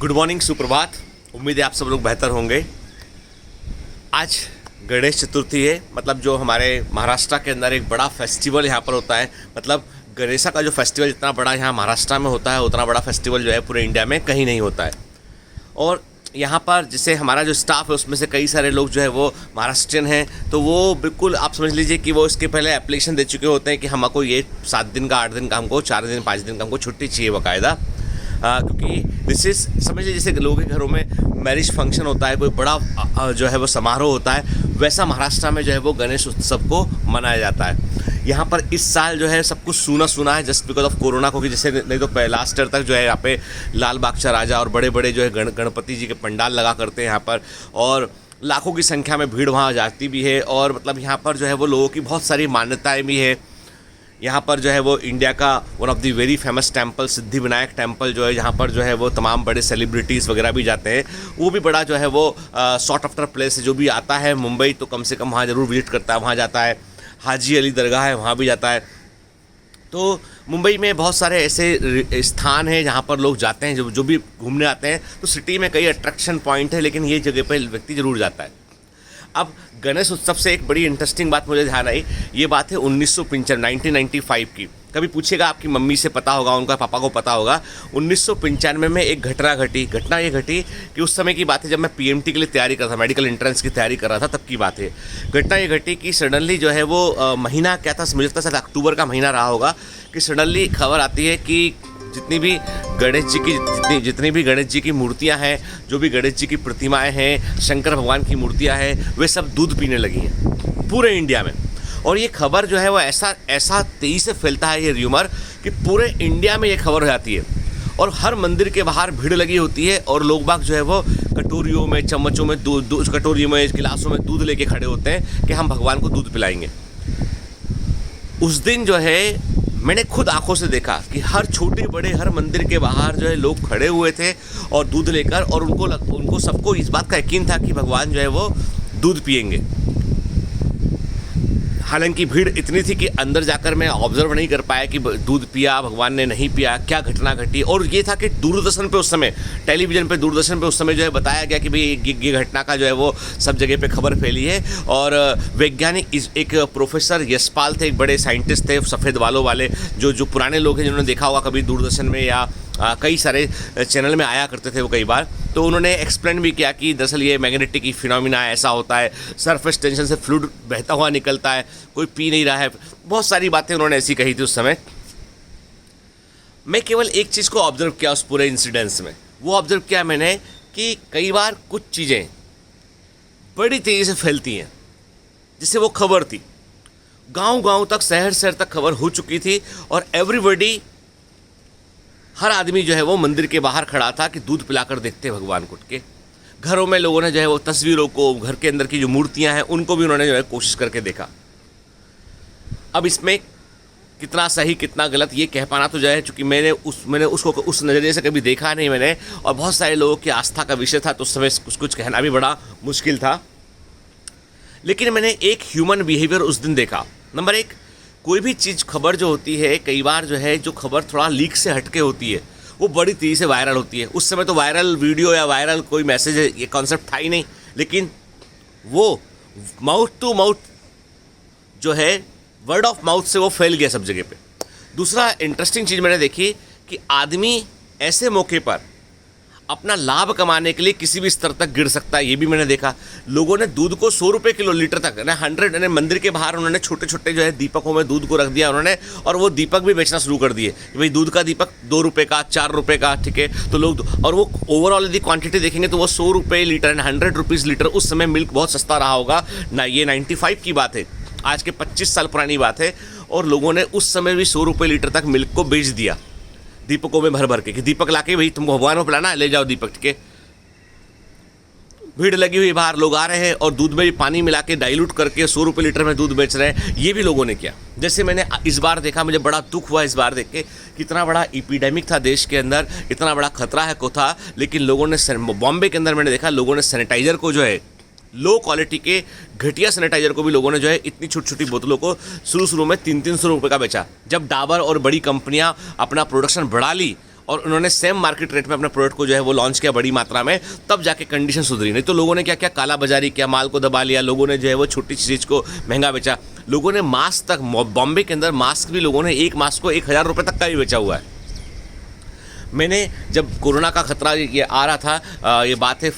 Good morning, सुप्रभात। उम्मीद है आप सब लोग बेहतर होंगे। आज गणेश चतुर्थी है, मतलब जो हमारे महाराष्ट्र के अंदर एक बड़ा फेस्टिवल यहाँ पर होता है। मतलब गणेशा का जो फेस्टिवल जितना बड़ा यहाँ महाराष्ट्र में होता है, उतना बड़ा फेस्टिवल जो है पूरे इंडिया में कहीं नहीं होता है। और यहाँ पर जैसे हमारा जो स्टाफ है उसमें से कई सारे लोग जो है वो महाराष्ट्रियन हैं, तो वो बिल्कुल आप समझ लीजिए कि वो इसके पहले एप्लीकेशन दे चुके होते हैं कि हमको ये 7 दिन का, 8 दिन का, हमको 4 दिन 5 दिन का हमको छुट्टी चाहिए बाकायदा। क्योंकि दिस इज़ समझ लीजिए जैसे लोगों के घरों में मैरिज फंक्शन होता है, कोई बड़ा जो है वो समारोह होता है, वैसा महाराष्ट्र में जो है वो गणेश उत्सव को मनाया जाता है। यहाँ पर इस साल जो है सब कुछ सूना है जस्ट बिकॉज ऑफ कोरोना को, कि जैसे नहीं तो लास्ट ईयर तक जो है यहाँ पे लाल बागचा राजा और बड़े बड़े जो है गणपति जी के पंडाल लगा करते हैं यहाँ पर, और लाखों की संख्या में भीड़ वहाँ जाती भी है। और मतलब यहाँ पर जो है वो लोगों की बहुत सारी मान्यताएँ भी है। यहाँ पर जो है वो इंडिया का one of the very famous temple Siddhivinayak temple जो है, यहाँ पर जो है वो तमाम बड़े सेलिब्रिटीज़ वगैरह भी जाते हैं। वो भी बड़ा जो है वो सॉर्ट आफ्टर प्लेस है। जो भी आता है मुंबई तो कम से कम वहाँ ज़रूर विजिट करता है, वहाँ जाता है। हाजी अली दरगाह है, वहाँ भी जाता है। तो मुंबई में बहुत सारे ऐसे स्थान हैं जहाँ पर लोग जाते हैं, जो भी घूमने आते हैं। तो सिटी में कई अट्रैक्शन पॉइंट है, लेकिन ये जगह पर व्यक्ति ज़रूर जाता है। अब गणेश उत्सव से एक बड़ी इंटरेस्टिंग बात मुझे ध्यान आई। ये बात है 1995 की। कभी पूछेगा आपकी मम्मी से, पता होगा, उनका पापा को पता होगा। 1995 में एक घटना ये घटी कि उस समय की बात है जब मैं पीएमटी के लिए तैयारी कर रहा था, मेडिकल एंट्रेंस की तैयारी कर रहा था, तब की बात है। घटना ये घटी कि सडनली जो है वो महीना क्या था, मुझे लगता है शायद अक्टूबर का महीना रहा होगा, कि सडनली खबर आती है कि जितनी भी गणेश जी की मूर्तियां हैं, जो भी गणेश जी की प्रतिमाएं हैं, शंकर भगवान की मूर्तियां हैं, वे सब दूध पीने लगी हैं पूरे इंडिया में। और ये खबर जो है वो ऐसा तेज़ी से फैलता है, ये र्यूमर, कि पूरे इंडिया में ये खबर हो जाती है। और हर मंदिर के बाहर भीड़ लगी होती है, और लोग बाग जो है वो कटोरियों में, चम्मचों में कटोरियों में, गिलासों में दूध लेके खड़े होते हैं कि हम भगवान को दूध पिलाएंगे। उस दिन जो है मैंने खुद आंखों से देखा कि हर छोटे बड़े हर मंदिर के बाहर जो है लोग खड़े हुए थे और दूध लेकर, और उनको सबको इस बात का यकीन था कि भगवान जो है वो दूध पिएंगे। हालांकि भीड़ इतनी थी कि अंदर जाकर मैं ऑब्जर्व नहीं कर पाया कि दूध पिया भगवान ने, नहीं पिया, क्या घटना घटी। और ये था कि दूरदर्शन पे उस समय, टेलीविज़न पे, दूरदर्शन पे उस समय जो है बताया गया कि भाई ये घटना का जो है वो सब जगह पे खबर फैली है। और वैज्ञानिक एक प्रोफेसर यशपाल थे, एक बड़े साइंटिस्ट थे सफ़ेद बालों वाले, जो पुराने लोग हैं जिन्होंने देखा होगा कभी दूरदर्शन में या कई सारे चैनल में आया करते थे वो कई बार। तो उन्होंने एक्सप्लेन भी किया कि दरअसल ये मैग्नेटिक फिनोमिना ऐसा होता है, सरफेस टेंशन से फ्लूइड बहता हुआ निकलता है, कोई पी नहीं रहा है। बहुत सारी बातें उन्होंने ऐसी कही थी उस समय। मैं केवल एक चीज़ को ऑब्जर्व किया उस पूरे इंसिडेंस में। वो ऑब्जर्व किया मैंने कि कई बार कुछ चीज़ें बड़ी तेज़ी से फैलती हैं। जिससे वो खबर थी, गांव तक, शहर तक खबर हो चुकी थी, और एवरीबॉडी, हर आदमी जो है वो मंदिर के बाहर खड़ा था कि दूध पिलाकर देखते भगवान को के। घरों में लोगों ने जो है वो तस्वीरों को, घर के अंदर की जो मूर्तियां हैं उनको भी उन्होंने जो है कोशिश करके देखा। अब इसमें कितना सही कितना गलत ये कह पाना तो जो है, चूँकि मैंने उसको उस नज़रिए से कभी देखा नहीं मैंने, और बहुत सारे लोगों की आस्था का विषय था, तो उस समय कुछ कहना भी बड़ा मुश्किल था। लेकिन मैंने एक ह्यूमन बिहेवियर उस दिन देखा। नंबर एक, कोई भी चीज़, खबर जो होती है, कई बार जो है जो खबर थोड़ा लीक से हटके होती है वो बड़ी तेज़ी से वायरल होती है। उस समय तो वायरल वीडियो या वायरल कोई मैसेज ये कॉन्सेप्ट था ही नहीं, लेकिन वो माउथ टू माउथ जो है, वर्ड ऑफ माउथ से वो फैल गया सब जगह पे। दूसरा इंटरेस्टिंग चीज़ मैंने देखी कि आदमी ऐसे मौके पर अपना लाभ कमाने के लिए किसी भी स्तर तक गिर सकता है, ये भी मैंने देखा। लोगों ने दूध को 100 रुपये किलो लीटर तक, 100 मंदिर के बाहर उन्होंने छोटे छोटे जो है दीपकों में दूध को रख दिया उन्होंने, और वो दीपक भी बेचना शुरू कर दिए कि भाई दूध का दीपक 2 रुपये का, 4 रुपये का, ठीक है। तो लोग, और वो ओवरऑल यदि क्वांटिटी देखेंगे तो वो 100 रुपये लीटर, 100 रुपीज़ लीटर। उस समय मिल्क बहुत सस्ता रहा होगा ना, ये 95 की बात है, आज के 25 साल पुरानी बात है। और लोगों ने उस समय भी 100 रुपये लीटर तक मिल्क को बेच दिया दीपकों में भर के, कि दीपक लाके भाई तुमको भगवान को पिलाना है, ले जाओ दीपक, ठीक है। भीड़ लगी हुई, बाहर लोग आ रहे हैं और दूध में भी पानी मिला के डाइल्यूट करके 100 रुपये लीटर में दूध बेच रहे हैं। ये भी लोगों ने किया। जैसे मैंने इस बार देखा, मुझे बड़ा दुख हुआ इस बार देख के, कितना बड़ा एपिडेमिक था देश के अंदर, इतना बड़ा खतरा है को था, लेकिन लोगों ने, बॉम्बे के अंदर मैंने देखा लोगों ने सैनिटाइज़र को जो है, लो क्वालिटी के घटिया सैनिटाइजर को भी लोगों ने जो है इतनी छोटी छोटी बोतलों को शुरू में 300-300 रुपये का बेचा। जब डाबर और बड़ी कंपनियां अपना प्रोडक्शन बढ़ा ली और उन्होंने सेम मार्केट रेट में अपने प्रोडक्ट को जो है वो लॉन्च किया बड़ी मात्रा में, तब जाके कंडीशन सुधरी। नहीं तो लोगों ने क्या क्या काला बाजारी किया, माल को दबा लिया, लोगों ने जो है वो छोटी चीज़ को महंगा बेचा। लोगों ने मास्क तक, बॉम्बे के अंदर मास्क भी लोगों ने एक मास्क को 1000 रुपये तक का भी बेचा हुआ है। मैंने जब कोरोना का खतरा ये आ रहा था, ये बात है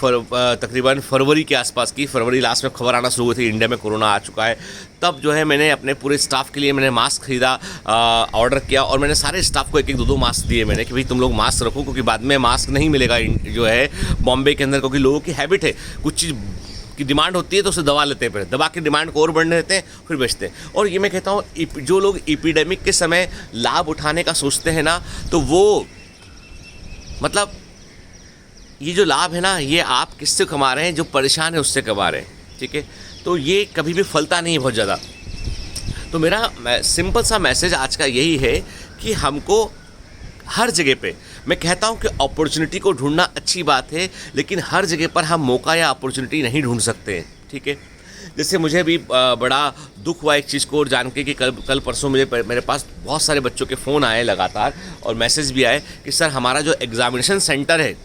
तकरीबन फरवरी के आसपास की, फरवरी लास्ट में खबर आना शुरू हुई थी इंडिया में कोरोना आ चुका है, तब जो है मैंने अपने पूरे स्टाफ के लिए मैंने मास्क खरीदा, ऑर्डर किया, और मैंने सारे स्टाफ को 1-1 2-2 मास्क दिए मैंने कि भाई तुम लोग मास्क रखो, क्योंकि बाद में मास्क नहीं मिलेगा जो है बॉम्बे के अंदर, क्योंकि लोगों की हैबिट है, कुछ चीज़ की डिमांड होती है तो उसे दबा लेते हैं, फिर दबा के डिमांड को और बढ़ने देते हैं, फिर बेचते हैं। और ये मैं कहता हूँ जो लोग एपिडेमिक के समय लाभ उठाने का सोचते हैं ना, तो वो मतलब ये जो लाभ है ना, ये आप किससे कमा रहे हैं? जो परेशान है उससे कमा रहे हैं, ठीक है। तो ये कभी भी फलता नहीं बहुत ज़्यादा। तो मेरा सिंपल सा मैसेज आज का यही है कि हमको हर जगह पे, मैं कहता हूँ कि अपॉर्चुनिटी को ढूंढना अच्छी बात है, लेकिन हर जगह पर हम मौका या अपॉर्चुनिटी नहीं ढूंढ सकते हैं, ठीक है। जैसे मुझे भी बड़ा दुख हुआ एक चीज़ को जान के कि कल परसों मेरे पास बहुत सारे बच्चों के फ़ोन आए लगातार, और मैसेज भी आए कि सर हमारा जो एग्ज़ामिनेशन सेंटर है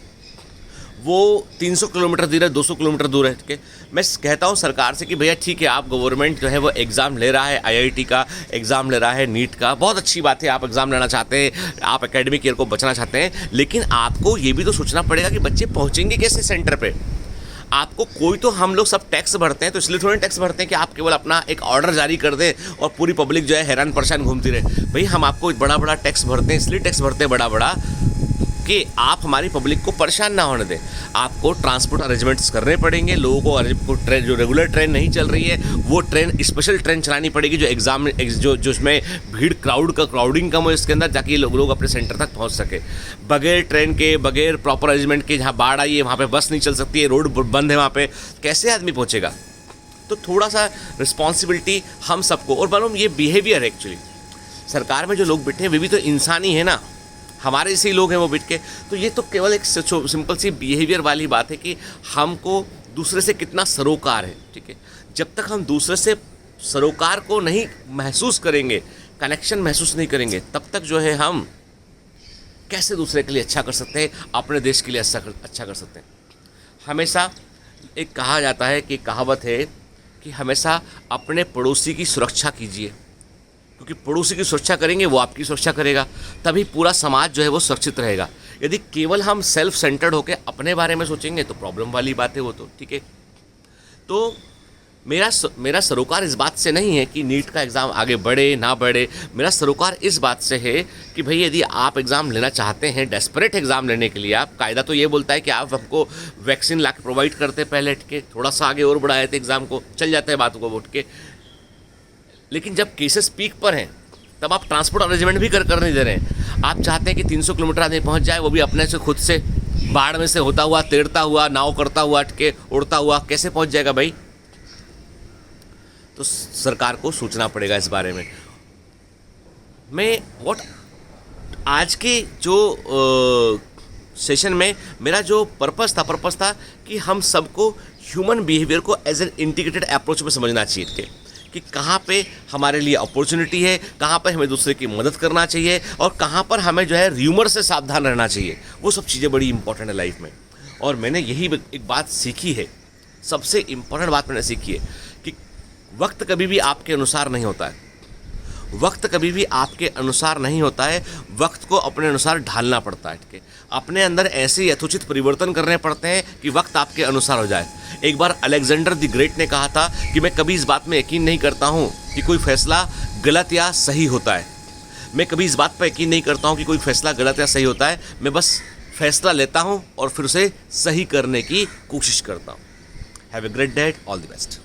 वो 300 किलोमीटर दूर है, 200 किलोमीटर दूर है, ठीक है। मैं कहता हूँ सरकार से कि भैया ठीक है, आप गवर्नमेंट जो है वो एग्ज़ाम ले रहा है, IIT का एग्ज़ाम ले रहा है, नीट का, बहुत अच्छी बात है, आप एग्ज़ाम लेना चाहते हैं, आप एकेडमिक ईयर को बचना चाहते हैं, लेकिन आपको ये भी तो सोचना पड़ेगा कि बच्चे पहुँचेंगे कैसे सेंटर पर। आपको कोई तो, हम लोग सब टैक्स भरते हैं, तो इसलिए थोड़े टैक्स भरते हैं कि आप केवल अपना एक ऑर्डर जारी कर दें और पूरी पब्लिक जो है हैरान परेशान घूमती रहे। भाई हम आपको बड़ा टैक्स भरते हैं, इसलिए टैक्स भरते हैं बड़ा कि आप हमारी पब्लिक को परेशान ना होने दें। आपको ट्रांसपोर्ट अरेंजमेंट्स करने पड़ेंगे, लोगों को ट्रेन, जो रेगुलर ट्रेन नहीं चल रही है वो ट्रेन, स्पेशल ट्रेन चलानी पड़ेगी, जो एग्ज़ाम जो उसमें भीड़ क्राउडिंग कम हो इसके अंदर, ताकि लोग अपने सेंटर तक पहुंच सके। बगैर ट्रेन के, बगैर प्रॉपर अरेंजमेंट के, जहाँ बाढ़ आई है वहाँ पे बस नहीं चल सकती है, रोड बंद है, वहाँ पे कैसे आदमी पहुँचेगा? तो थोड़ा सा रिस्पॉन्सिबिलिटी हम सबको, और मालूम ये बिहेवियर एक्चुअली सरकार में जो लोग बैठे हैं वे भी तो इंसान ही है ना, हमारे जैसे ही लोग हैं वो बैठ के। तो ये तो केवल एक सिंपल सी बिहेवियर वाली बात है कि हमको दूसरे से कितना सरोकार है, ठीक है। जब तक हम दूसरे से सरोकार को नहीं महसूस करेंगे, कनेक्शन महसूस नहीं करेंगे, तब तक जो है हम कैसे दूसरे के लिए अच्छा कर सकते हैं, अपने देश के लिए अच्छा कर सकते हैं। हमेशा एक कहा जाता है कि कहावत है कि हमेशा अपने पड़ोसी की सुरक्षा कीजिए, क्योंकि पड़ोसी की सुरक्षा करेंगे वो आपकी सुरक्षा करेगा, तभी पूरा समाज जो है वो सुरक्षित रहेगा। यदि केवल हम सेल्फ सेंटर्ड होकर अपने बारे में सोचेंगे तो प्रॉब्लम वाली बात है वो तो, ठीक है। तो मेरा सरोकार इस बात से नहीं है कि नीट का एग्ज़ाम आगे बढ़े ना बढ़े। मेरा सरोकार इस बात से है कि भाई यदि आप एग्ज़ाम लेना चाहते हैं, डेस्परेट एग्ज़ाम लेने के लिए, आप कायदा तो ये बोलता है कि आप हमको वैक्सीन ला के प्रोवाइड करते पहले, ठीक है, थोड़ा सा आगे और बढ़ाए थे एग्ज़ाम को, चल जाते हैं बातों को उठ के। लेकिन जब केसेस पीक पर हैं तब आप ट्रांसपोर्ट अरेंजमेंट भी कर नहीं दे रहे हैं। आप चाहते हैं कि 300 किलोमीटर आदमी पहुंच जाए, वो भी अपने से खुद से, बाढ़ में से होता हुआ, तैरता हुआ, नाव करता हुआ, अटके उड़ता हुआ, कैसे पहुंच जाएगा भाई? तो सरकार को सोचना पड़ेगा इस बारे में। आज के जो सेशन में मेरा जो पर्पस था कि हम सबको ह्यूमन बिहेवियर को एज एन इंटीग्रेटेड अप्रोच में समझना चाहिए कि कहाँ पे हमारे लिए अपॉर्चुनिटी है, कहाँ पे हमें दूसरे की मदद करना चाहिए, और कहाँ पर हमें जो है र्यूमर से सावधान रहना चाहिए। वो सब चीज़ें बड़ी इंपॉर्टेंट है लाइफ में। और मैंने यही एक बात सीखी है, सबसे इम्पॉर्टेंट बात मैंने सीखी है कि वक्त कभी भी आपके अनुसार नहीं होता है। वक्त कभी भी आपके अनुसार नहीं होता है, वक्त को अपने अनुसार ढालना पड़ता है, ठीक है। अपने अंदर ऐसे यथोचित परिवर्तन करने पड़ते हैं कि वक्त आपके अनुसार हो जाए। एक बार अलेक्जेंडर द ग्रेट ने कहा था कि मैं कभी इस बात में यकीन नहीं करता हूँ कि कोई फैसला गलत या सही होता है। मैं कभी इस बात पर यकीन नहीं करता हूँ कि कोई फैसला गलत या सही होता है। मैं बस फैसला लेता हूँ और फिर उसे सही करने की कोशिश करता हूँ। Have a great day, all the best.